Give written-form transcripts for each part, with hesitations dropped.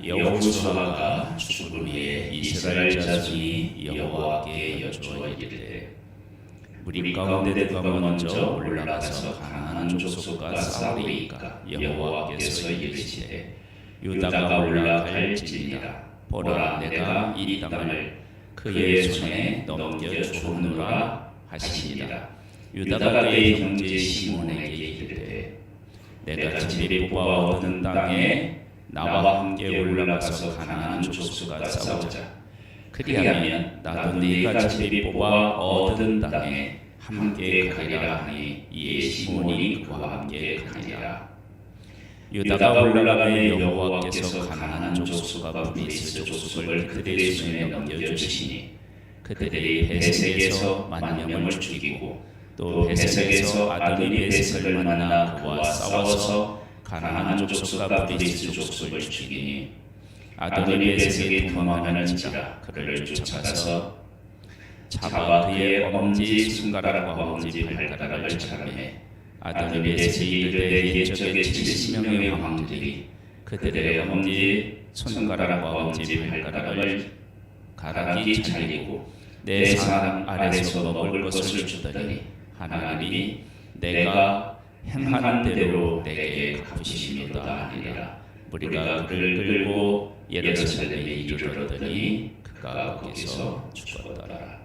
여호수아가 죽은 후에 이스라엘 자손이 여호와께 여쭈어 이르되 우리 가운데 누가 먼저 올라가서 가나안 족속과 싸우리이까. 여호와께서 이르시되 유다가 올라갈지니라. 보라, 내가 이 땅을 그의 손에 넘겨 주노라 하시니라. 유다가 그의 형제 시몬에게 이르되 내가 집이 뽑아 얻은 땅에 나와 함께 올라가서 가나안 족속과 싸우자. 그리하면 나도 네가 집이 뽑아 얻은 땅에 함께 가리라 하니 이에 시몬이 그와 함께 가니라. 유다가 올라가며 여호와께서 가나안 족속과 브리스 족속을 그들의 손에 넘겨주시니 그들이 베색에서 10,000명을 죽이고 또 베색에서 아도니 베색을 만나 그와 싸워서 가나안 족속과 브리스 족속을 죽이니 아도니 베색이 도망하는지라 그를 쫓아가서 잡아 그의 엄지 손가락과 엄지 발가락을 자르매 아도니 베색이 이르되 옛적에 70명의 왕들이 그들의 엄지 손가락과 엄지 발가락을 가락이 잘리고 내 상 아래서 먹을 것을 주더니 하나님이 내가 행하는 대로 내게 갚으시리로다 하니라. 무리가 그를 끌고 예루살렘에 이르렀더니 그가 거기서 죽었더라.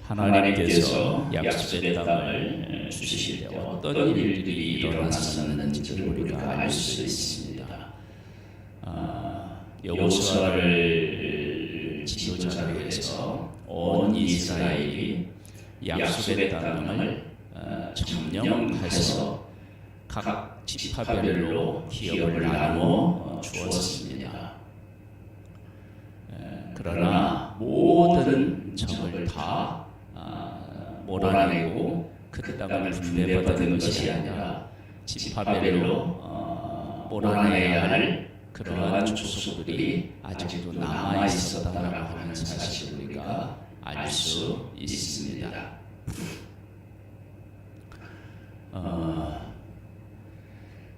하나님께서 약속의 땅을 주실 때 어떤 일들이 일어났었는지를 우리가 알 수 있습니다. 여호수아를 지도자로 해서 온 이스라엘이 약속의 땅을 점령해서 각 지파별로 기업을 나누어 주었습니다. 그러나 모든 적을 다 몰아내고 그 땅을 분배받은 것이 아니라 지파별로 몰아내야 할 그러한 족속들이 아직도 남아 있었다라고 하는 사실을 우리가 알 수 있습니다.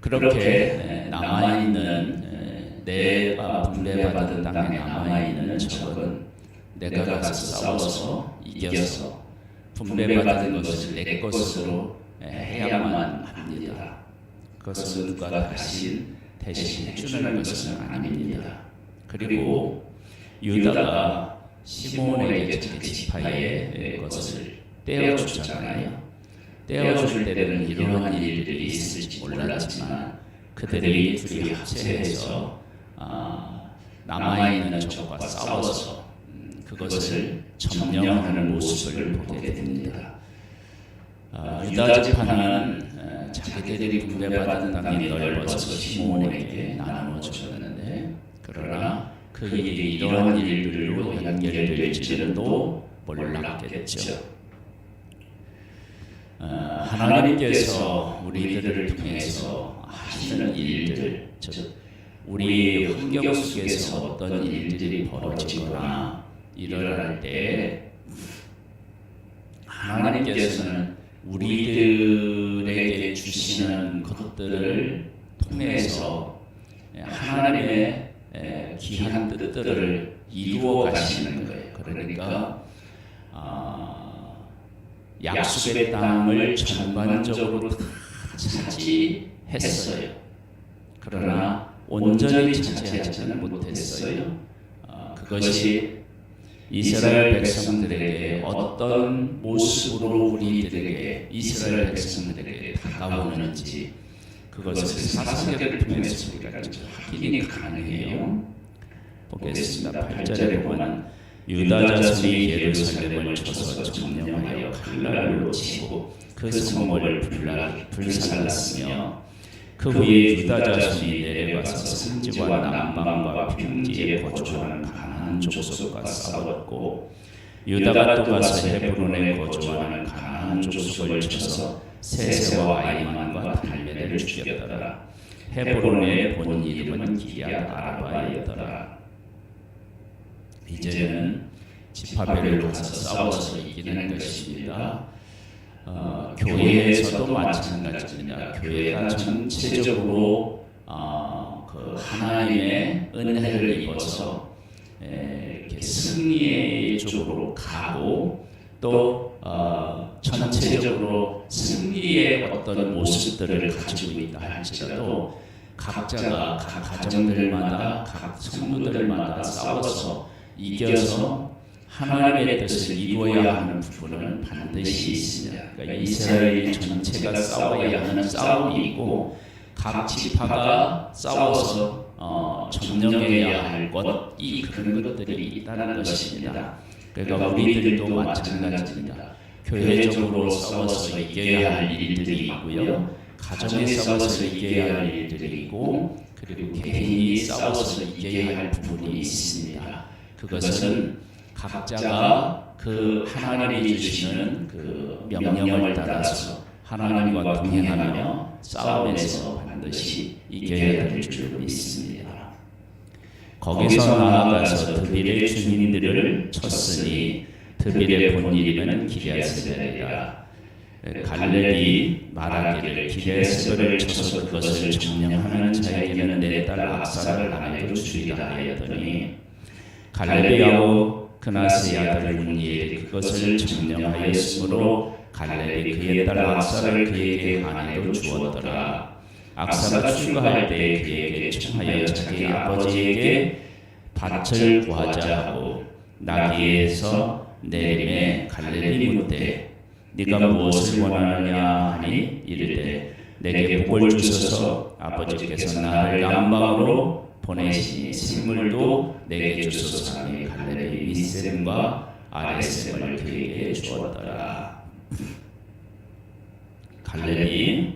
그렇게 남아있는 내가 분배받은 땅에 남아있는 적은 내가 가서 싸워서 이겨서 분배받은 것을 내 것으로 해야만 합니다. 그것은 누가 대신 해주는 것은 아닙니다. 그리고 유다가 시몬에게 자기 지파의 것을 떼어주잖아요. 떼어줄 때는 이러한 일들이 있을지 몰랐지만 그들이 둘이 합세해서 남아있는 적과 싸워서 그것을 점령하는 모습을 보게 됩니다. 유다 지파는 자기들이 분배받은 땅이 넓어서 시몬에게 나누어졌는데 그러나 그 일이 이러한 일들로 연결될지는 또 몰랐겠죠. 하나님께서 우리들을 통해서 하시는 일들, 즉 우리 환경 속에서 어떤 일들이 벌어지거나 일어날 때 하나님께서는 우리들에게 주시는 것들을 통해서 하나님의 귀한 뜻들을 이루어 가시는 거예요. 그러니까 약속의 땅을 전반적으로 다 차지했어요. 그러나 온전히 차지하지는 못했어요. 그것이 이스라엘 백성들에게 어떤 모습으로 우리들에게 이스라엘 백성들에게 다가오는지 그것을 사사기를 통해서 우리가 확인이 가능해요. 보겠습니다. 8절에 보면 유다 자손이 예루살렘을 쳐서 점령하여 칼날로 치고 그 성읍을 불살랐으며 그 후에 유다 자손이 내려가서 산지와 남방과 평지에 거주하는 가나안 족속과 싸웠고 유다가 또 가서 헤브론에 거주하는 가나안 족속을 쳐서 세세와 아이만과 달메를 죽였더라. 헤브론의 본 이름은 기얏 아라바였더라. 이제는 지파별로 가서 싸워서 이기는 것입니다. 교회에서도 마찬가지입니다. 교회가 전체적으로 그 하나님의 은혜를 입어서 이렇게 승리의 쪽으로 가고 또 전체적으로 승리의 어떤 모습들을 가지고 있다 할지라도 각자가 각 가정들마다 각 성도들마다 싸워서 이겨서 하나님의 뜻을 이루어야 하는 부분은 반드시 있습니다. 그러니까 이스라엘 전체가 싸워야 하는 싸움이 있고 각 지파가 싸워서 점령해야 할 것, 그런 것들이 있다는 것입니다. 그러니까 우리들도 마찬가지입니다. 교회적으로 싸워서 이겨야 할 일들이 있고요. 가정에 싸워서 이겨야 할 일들이 있고 그리고 개인이 싸워서 이겨야 할 부분이 있습니다. 그것은 각자가 그 하나님이 주시는 그 명령을 따라서 하나님과 동행하며 싸움에서 반드시 이겨야 될 줄 믿습니다. 거기서 나아가서 드빌의 주민들을 쳤으니 드빌의 본 이름은 기럇세벨이라. 갈렙이 말하기를 기럇세벨을 쳐서 그것을 점령하는 자에게는 내 딸 악사를 아내로 주리라 하였더니 갈렙이 아우 그나스의 아들 운니엘이 그것을 점령하였으므로 갈렙이 그의 딸 악사를 그에게 아내로 주었더라. 악사가 출가할 때에 그에게 청하여 자기 아버지에게 밭을 구하자 하고 나귀에서 내림에 갈렙이 묻되 네가 무엇을 원하느냐 하니 이르되 내게 복을 주소서 아버지께서 나를 남방으로 보내시니 생물도 내게 주소서 하니 갈렙이 윗셈과 아랫셈을 그에게 주었더라. 갈렙이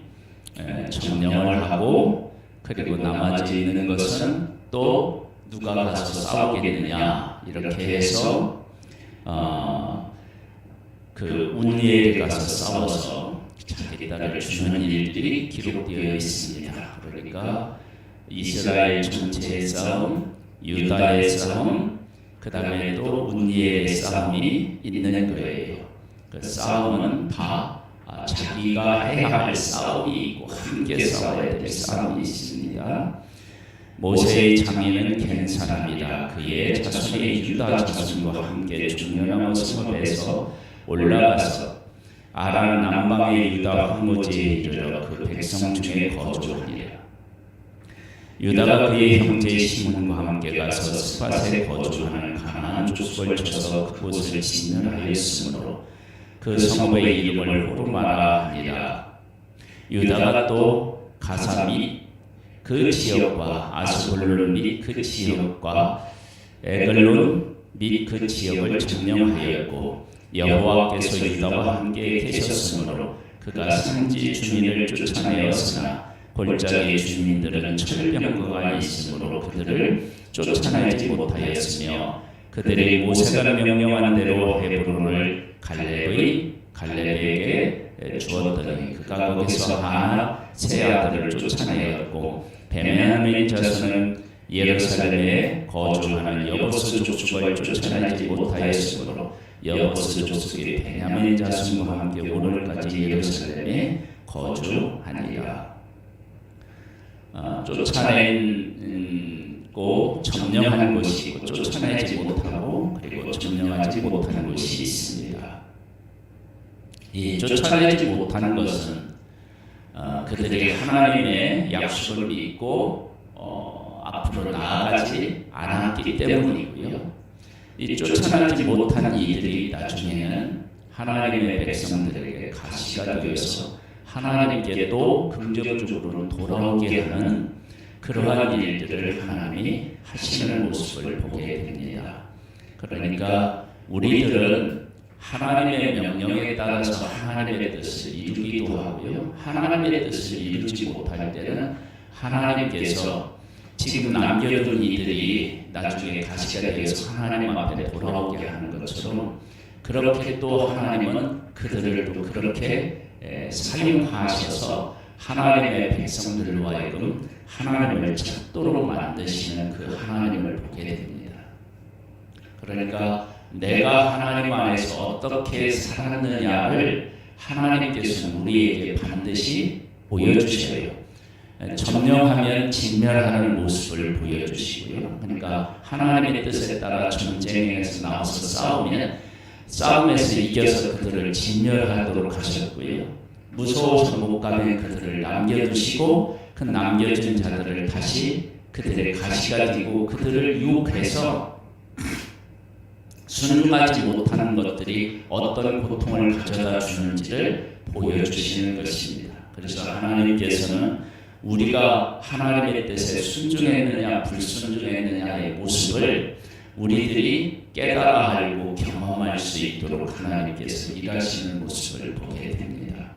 점령을 하고 그리고 나머지 있는 것은 또 누가 가서 싸우겠느냐 이렇게 해서 그 운니엘이 가서 싸워서 자기 딸을 주는 일들이 기록되어 있습니다. 그러니까 이스라엘 전체의 싸움, 유다의 싸움, 그 다음에 또 운니엘의 싸움이 있는 거예요. 그 싸움은 다 자기가 해야 할 싸움이 있고 함께 싸워야 될 싸움이 있습니다. 모세의 장인은 겐 사람이라 그의 자손의 유다 자손과 함께 중요한 성읍에서 올라가서 아람 남방의 유다 황무지에 이르러 그 백성 중에 거주하니라. 유다가 그의 형제 시몬과 함께 가서 스밧에 거주하는 가나안 족속을 쳐서 그곳을 진멸하였으므로 그 성읍의 이름을 호르마라 하니라. 유다가 또 가사 및 그 지역과 아스골론 및 그 지역과 에글론 및 그 지역을 점령하였고 여호와께서 유다와 함께 계셨으므로 그가 산지 주민을 쫓아내었으나 골짜기의 주민들은 철병거가 있으므로 그들을 쫓아내지 못하였으며 그들이 모세가 명령한 대로 헤브론을 갈렙에게 주었더니 그가 거기서 하나 세 아들을 쫓아내었고 베냐민 자손은 예루살렘에 거주하는 여보스 족속을 쫓아내지 못하였으므로 여보스 족속이 베냐민 자손과 함께 오늘까지 예루살렘에 거주하니라. 쫓아내고 점령하는 곳이 있고 쫓아내지 못하고 그리고 점령하지 못하는 곳이 있습니다. 이 쫓아내지 못하는 것은 그들이 하나님의 약속을 믿고 앞으로 나아가지 않았기 때문이고요. 이 쫓아내지 못한 이들이 나중에는 하나님의 백성들에게 가시가 되어서 하나님께도 긍정적으로 돌아오게 하는 그러한 일들을 하나님이 하시는 모습을 보게 됩니다. 그러니까 우리들은 하나님의 명령에 따라서 하나님의 뜻을 이루기도 하고요. 하나님의 뜻을 이루지 못할 때는 하나님께서 지금 남겨둔 이들이 나중에 가시가 되어서 하나님 앞에 돌아오게 하는 것처럼 그렇게 또 하나님은 그들을 또 그렇게 사용하셔서 하나님의 백성들로 하여금 하나님을 찾도록 만드시는 그 하나님을 보게 됩니다. 그러니까 내가 하나님 안에서 어떻게 살았느냐를 하나님께서는 우리에게 반드시 보여주셔요. 점령하면 진멸하는 모습을 보여주시고요. 그러니까 하나님의 뜻에 따라 전쟁에서 나와서 싸우면 싸움에서 이겨서 그들을 진멸하도록 하셨고요. 무서워서 못 가면 그들을 남겨두시고 그 남겨진 자들을 다시 그들의 가시가 되고 그들을 유혹해서 순종하지 못하는 것들이 어떤 고통을 가져다 주는지를 보여주시는 것입니다. 그래서 하나님께서는 우리가 하나님의 뜻에 순종했느냐 불순종했느냐의 모습을 우리들이 깨달아 알고 경험할 수 있도록 하나님께서 일하시는 모습을 보게 됩니다.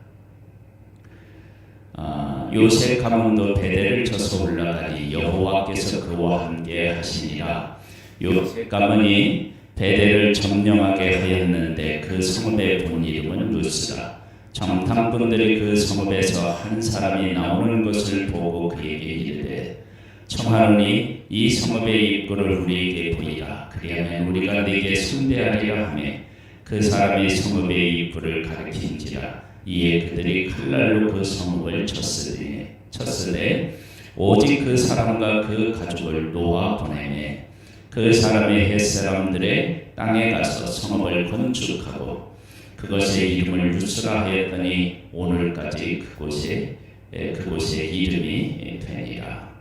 요셉 가문도 베델을 쳐서 올라가니 여호와께서 그와 함께 하시니라. 요셉 가문이 베델을 점령하게 하였는데 그 성읍의 본 이름은 루스라. 정탐꾼들이 그 성읍에서 한 사람이 나오는 것을 보고 그에게 이르되 청하노니 이 성읍의 입구를 우리에게 보이라. 그리하면 우리가 네게 숭배하리라 하며 그 사람이 성읍의 입구를 가리킨지라. 이에 그들이 칼날로 그 성읍을 쳤으되 오직 그 사람과 그 가족을 놓아 보내매 그 사람의 헷사람들의 땅에 가서 성읍을 건축하고 그것의 이름을 루스라 하였더니 오늘까지 그곳의 이름이 되니라.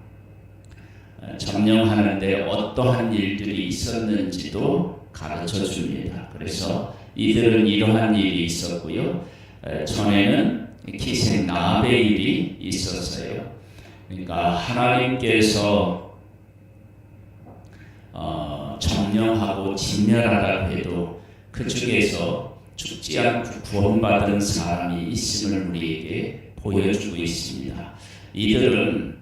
점령하는데 어떠한 일들이 있었는지도 가르쳐 줍니다. 그래서 이들은 이러한 일이 있었고요. 전에는 기생 나합의 일이 있었어요. 그러니까 하나님께서 점령하고 진멸하라고 해도 그 중에서 죽지 않고 구원받은 사람이 있음을 우리에게 보여주고 있습니다. 이들은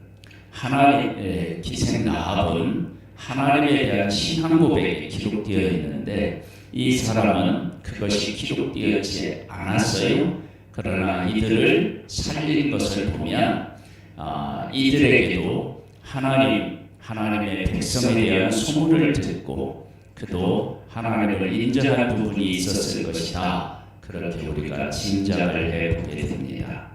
하나님의 기생 나합은 하나님에 대한 신앙 고백이 기록되어 있는데 이 사람은 그것이 기록되어지지 않았어요. 그러나 이들을 살린 것을 보면 이들에게도 하나님의 백성에 대한 소문을 듣고 그도 하나님을 인정한 부분이 있었을 것이다. 그렇게 우리가 짐작을 해보게 됩니다.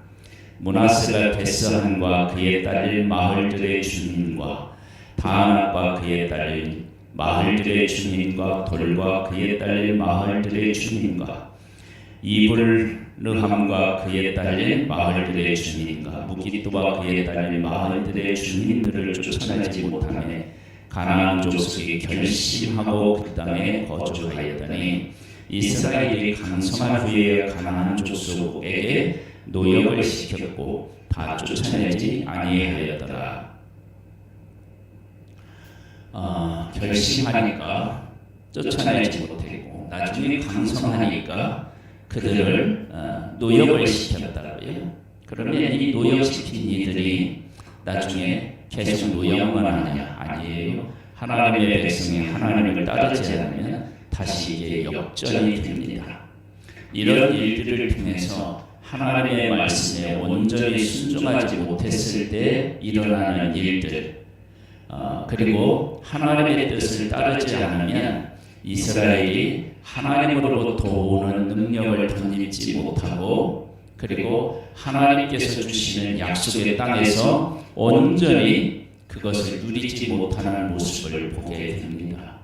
므낫세가 베스한과 그에 딸린 마을들의 주민과 다안과 그에 딸린 마을들의 주민과 돌과 그에 딸린 마을들의 주민과 이블르함과 그에 딸린 마을들의 주민과 무기또와 그에 딸린 마을들의 주민들을 쫓아내지 못하며 가나안 족속이 결심하고 그 땅에 거주하였더니 이스라엘이 강성한 후에 가나안 족속에게 노역을 시켰고 다 쫓아내지 아니하였더라. 결심하니까 쫓아내지 못했고 나중에 강성하니까 그들을 노역을 시켰다고요. 그러면 이 노역시킨 이들이 나중에 계속 노역만 하냐? 아니에요. 하나님의 백성이 하나님을 따르지 않으면 다시 이게 역전이 됩니다. 이런 일들을 통해서 하나님의 말씀에 온전히 순종하지 못했을 때 일어나는 일들, 그리고 하나님의 뜻을 따르지 않으면 이스라엘이 하나님으로부터 오는 능력을 덧입지 못하고 그리고 하나님께서 주시는 약속의 땅에서 온전히 그것을 누리지 못하는 모습을 보게 됩니다.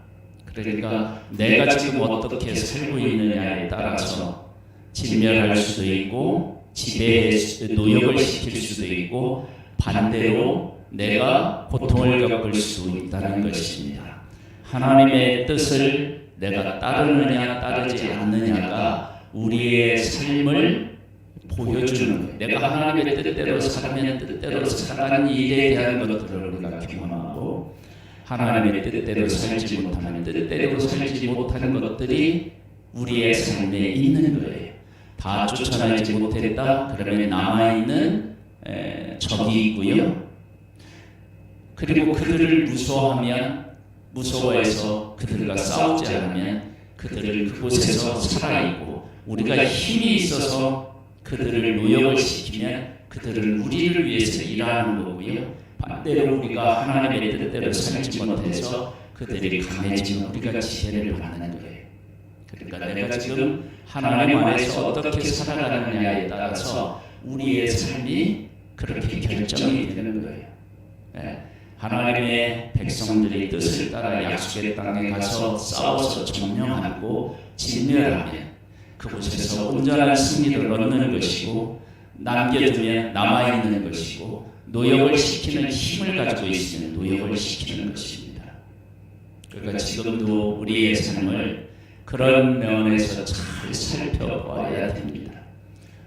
그러니까 내가 지금 어떻게 살고 있느냐에 따라서 진멸할 수도 있고 지배해 노역을 시킬 수도 있고 반대로 내가 고통을 겪을 수도 있다는 것입니다. 하나님의 뜻을 내가 따르느냐 따르지 않느냐가 우리의 삶을 보여주는 거예요. 내가 하나님의 뜻대로 살면 뜻대로 살아가는 일에 대한 것들을 우리가 경험하고 하나님의 뜻대로 살지 못하면 뜻대로 살지 못하는 것들이 우리의 삶에 있는 거예요. 다 쫓아내지 못했다 그러면 남아있는 적이 있고요. 그리고 그들을 무서워해서 그들과 싸우지 않으면 그들을 그곳에서 살아있고 우리가 힘이 있어서 그들을 노역을 시키면 그들은 우리를 위해서 일하는 거고요. 반대로 우리가 하나님의 뜻대로 살지 못해서 그들이 강해지면 우리가 지혜를 받는 거예요. 그러니까 내가 지금 하나님 안에서 어떻게 살아가느냐에 따라서 우리의 삶이 그렇게 결정이 되는 거예요. 예. 하나님의 백성들이 뜻을 따라 약속의 땅에 가서 싸워서 점령하고 진멸하면 그곳에서 온전한 승리를 얻는 것이고, 남겨두면 남아있는 것이고, 노역을 시키는 힘을 가지고 있으면 노역을 시키는 것입니다. 그러니까 지금도 우리의 삶을 그런 면에서 잘 살펴봐야 됩니다.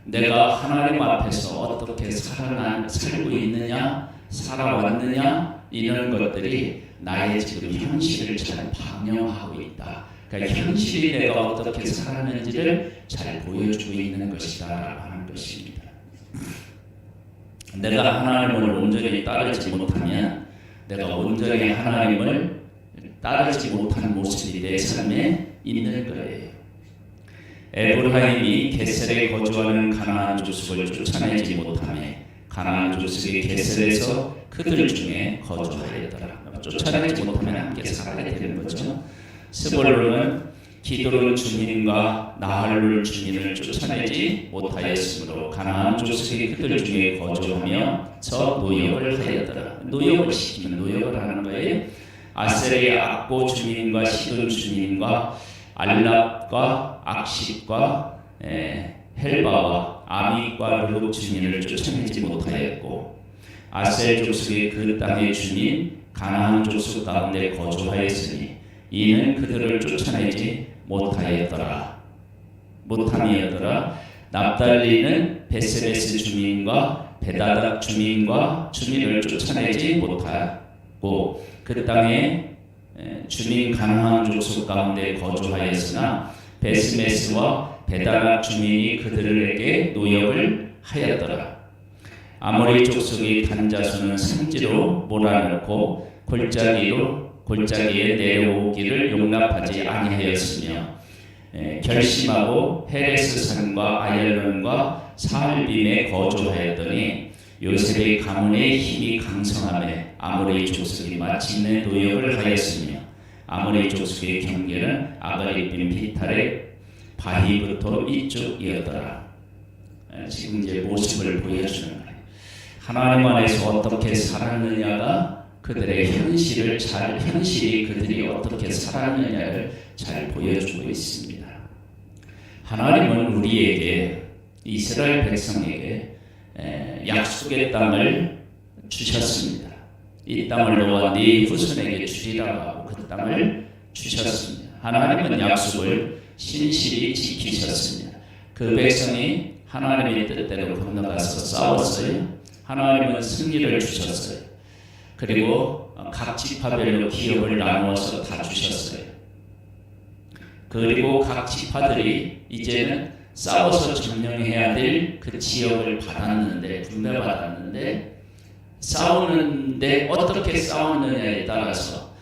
내가 하나님 앞에서 어떻게 살고 있느냐, 살아왔느냐, 이런 것들이 나의 지금 현실을 잘 반영하고 있다. 그러니까 현실이 내가 어떻게 살았는지를 잘 보여주고 있는 것이다 하는 것입니다. 내가 하나님을 온전히 따르지 못하면, 내가 온전히 하나님을 따르지 못하는 모습이 내 삶에 있는 거예요. 에브라임이 게셀에 거주하는 가나안 족속을 쫓아내지 못하매 가나안 족속이 게셀에서 그들 중에 거주하였더라. 쫓아내지 못하면 함께 살아야 되는 거죠. 스볼론은 기드론 주민과 나할룰 주민을 쫓아내지 못하였으므로 가나안 족속이 그들 중에 거주하며 저 노역을 하였더라. 노역을 시키면 노역을 하는 거예요. 아셀의 악고 주민과 시돈 주민과 알랍과 악십과 헬바와 아믹과 르룹 주민을 쫓아내지 못하였고, 아셀 족속이 그 땅의 주민 가나안 족속 가운데 거주하였으니 이는 그들을 쫓아내지 못함이었더라. 납달리는 베세베스 주민과 베다닥 주민을 쫓아내지 못하고 그 땅에 주민 가나안 족속 가운데 거주하였으나 베스메스와 베다닥 주민이 그들에게 노역을 하였더라. 아모리 족속이 단자손은 산지로 몰아넣고 골짜기에 내려오기를 용납하지 아니하였으며 결심하고 헤레스 산과 아얄론과 사알빔에 거주하였더니 요셉의 가문의 힘이 강성함에 아모리 족속이 마침내 노역을 하였으며 아모리 족속의 경계는 아가리빔 피탈의 바히부터 이쪽이었더라. 지금 이제 모습을 보여주는 거예요. 하나님 안에서 어떻게 살았느냐가 그들의 현실이 그들이 어떻게 살았느냐를 잘 보여주고 있습니다. 하나님은 우리에게, 이스라엘 백성에게 약속의 땅을 주셨습니다. 이 땅을 너와 네 후손에게 주리라고 하고 그 땅을 주셨습니다. 하나님은 약속을 신실히 지키셨습니다. 그 백성이 하나님의 뜻대로 건너가서 싸웠어요. 하나님은 승리를 주셨어요. 그리고 각 지파별로 기업을 나누어서 다 주셨어요. 그리고 각 지파들이 이제는 싸워서 점령해야 될 그 지역을 분배받았는데 싸우는데 어떻게 싸우느냐에 따라서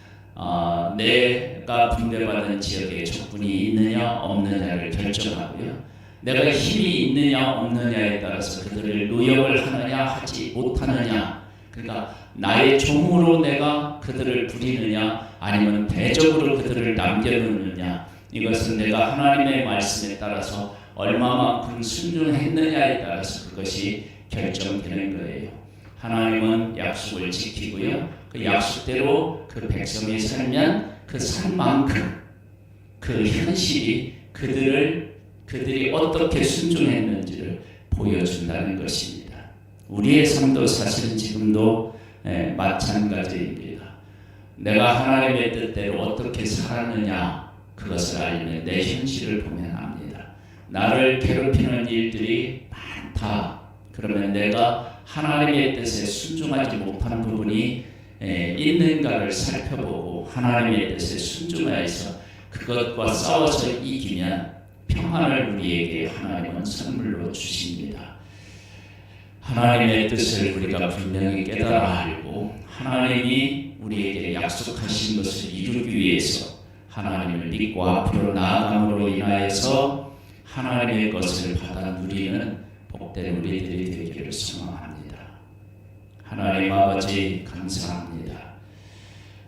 내가 분배받은 지역에 적군이 있느냐 없느냐를 결정하고요. 내가 힘이 있느냐 없느냐에 따라서 그들을 노역을 하느냐 하지 못하느냐, 그러니까 나의 종으로 내가 그들을 부리느냐 아니면 대적으로 그들을 남겨놓느냐, 이것은 내가 하나님의 말씀에 따라서 얼마만큼 순종했느냐에 따라서 그것이 결정되는 거예요. 하나님은 약속을 지키고요. 그 약속대로 그 백성이 살면 그 삶만큼 그 현실이 그들이 어떻게 순종했는지를 보여준다는 것입니다. 우리의 삶도 사실은 지금도 마찬가지입니다. 내가 하나님의 뜻대로 어떻게 살았느냐, 그것을 알면 내 현실을 보면 압니다. 나를 괴롭히는 일들이 많다. 그러면 내가 하나님의 뜻에 순종하지 못하는 부분이 있는가를 살펴보고 하나님의 뜻에 순종하여서 그것과 싸워서 이기면 평안을 우리에게 하나님은 선물로 주십니다. 하나님의 뜻을 우리가 분명히 깨달아 알고 하나님이 우리에게 약속하신 것을 이루기 위해서 하나님을 믿고 앞으로 나아감으로 인하여서 하나님의 것을 받아 누리는 복된 우리들이 되기를 소망합니다. 하나님 아버지 감사합니다.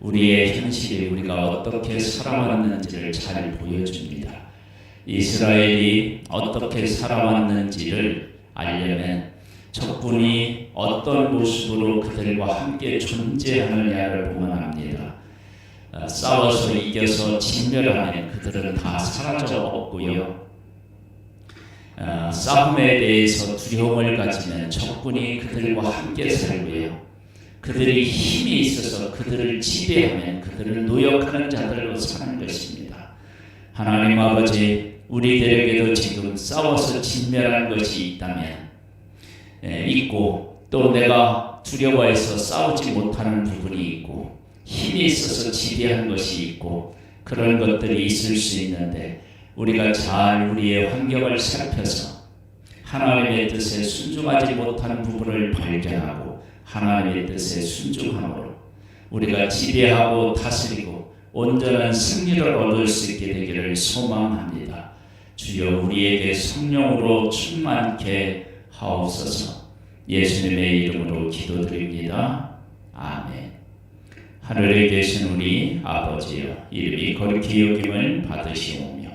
우리의 현실이 우리가 어떻게 살아왔는지를 잘 보여줍니다. 이스라엘이 어떻게 살아왔는지를 알려면 적군이 어떤 모습으로 그들과 함께 존재하느냐를 보면 합니다. 싸워서 이겨서 진멸하면 그들은 다 사라져 없고요. 싸움에 대해서 두려움을 가지면 적군이 그들과 함께 살고요. 그들이 힘이 있어서 그들을 지배하면 그들을 노역하는 자들로 사는 것입니다. 하나님 아버지, 우리들에게도 지금 싸워서 진멸한 것이 있다면 있고, 또 내가 두려워해서 싸우지 못하는 부분이 있고, 힘이 있어서 지배한 것이 있고, 그런 것들이 있을 수 있는데 우리가 잘 우리의 환경을 살펴서 하나님의 뜻에 순종하지 못하는 부분을 발견하고 하나님의 뜻에 순종함으로 우리가 지배하고 다스리고 온전한 승리를 얻을 수 있게 되기를 소망합니다. 주여, 우리에게 성령으로 충만케 하옵소서. 예수님의 이름으로 기도드립니다. 아멘. 하늘에 계신 우리 아버지여, 이름이 거룩히 여김을 받으시오며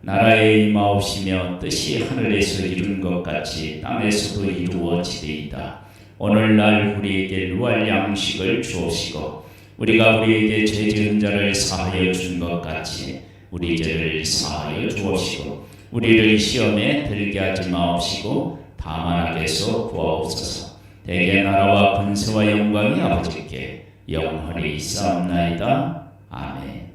나라에 임하옵시며 뜻이 하늘에서 이룬 것 같이 땅에서도 이루어지리이다. 오늘날 우리에게 루알 양식을 주옵시고 우리가 우리에게 죄 지은 자를 사하여 준 것 같이 우리 죄를 사하여 주옵시고 우리를 시험에 들게 하지 마옵시고 다만 악에서 구하옵소서. 대개 나라와 권세와 영광이 아버지께 영원히 있사옵나이다. 아멘.